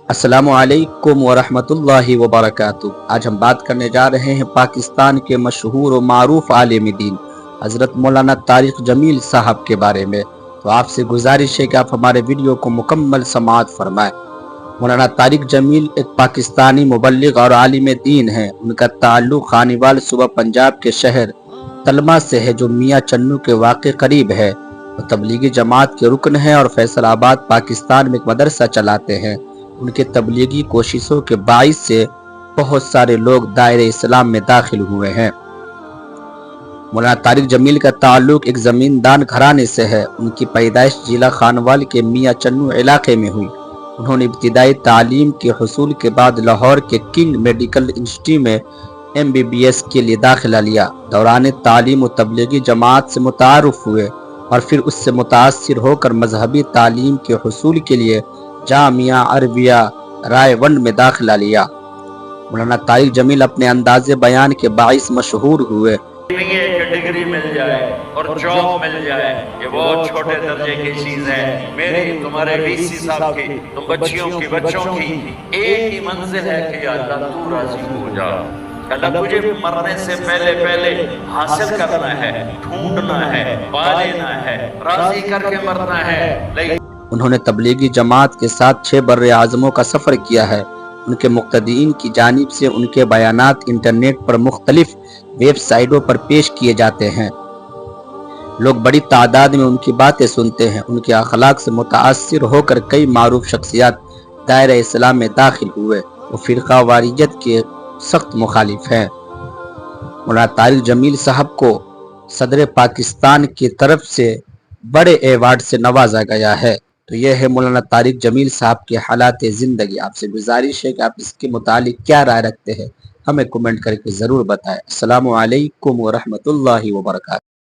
अस्सलामु अलैकुम वरहमतुल्लाहि वबरकातुह। आज हम बात करने जा रहे हैं पाकिस्तान के मशहूर और मारूफ आलिम दीन हज़रत मौलाना तारिक जमील साहब के बारे में। तो आपसे गुजारिश है कि आप हमारे वीडियो को मुकम्मल समाअत फरमाएं। मौलाना तारिक जमील एक पाकिस्तानी मुबल्लिग और आलिम दीन हैं। उनका ताल्लुक़ खानीवाल सूबा पंजाब के शहर तलमा से है, जो मियाँ चन्नू के वाक़े करीब है। वो तबलीगी जमात के रुकन हैं और फैसलाबाद पाकिस्तान में एक मदरसा चलाते हैं। उनके तबलीगी कोशिशों के बाइस से बहुत सारे लोग दायरे इस्लाम में दाखिल हुए हैं। मौलाना तारिक जमील का ताल्लुक एक जमींदार घराने से है। उनकी पैदाइश जिला खानवाल के मियाँ चन्नू इलाके में हुई। उन्होंने इब्तिदाई तालीम के हुसूल के बाद लाहौर के किंग मेडिकल इंस्टीट्यूट में MBBS के लिए दाखिला लिया। दौरान तालीम और तबलीगी जमात से मुतारुफ हुए और फिर उससे मुतासिर होकर मजहबी तालीम के हुसूल के लिए जामिया अरबिया रायवंड में दाखिला लिया। मौलाना तारिक जमील अपने अंदाज़े बयान के बाइस मशहूर हुए। डिग्री मिल जाए और जॉब मिल जाए, ये बहुत छोटे दर्जे की चीज है। मेरी तुम्हारे VC साहब की, तुम बच्चियों की, बच्चों की एक ही मंजिल है कि अल्लाह तू राजी हो जा। अल्लाह तुझे मरने से पहले पहले हासिल करना है, ढूंढना है, पा लेना है, राजी करके मरना है। उन्होंने तबलीगी जमात के साथ 6 बर्रे आज़मों का सफ़र किया है। उनके मुक्तदीन की जानिब से उनके बयानात इंटरनेट पर मुख्तलिफ वेबसाइटों पर पेश किए जाते हैं। लोग बड़ी तादाद में उनकी बातें सुनते हैं। उनके अखलाक से मुतासिर होकर कई मारूफ शख्सियात दायरा इस्लाम में दाखिल हुए। वो फ़िरका वारियत के सख्त मुखालिफ हैं। मौलाना तारिक जमील साहब को सदर पाकिस्तान की तरफ से बड़े एवार्ड से नवाजा गया है। तो यह है मौलाना तारिक जमील साहब के हालात ज़िंदगी। आपसे गुजारिश है कि आप इसके मुतालिक क्या राय रखते हैं, हमें कमेंट करके ज़रूर बताएं। अस्सलामु अलैकुम वरहमतुल्लाहि वबरकातुहू।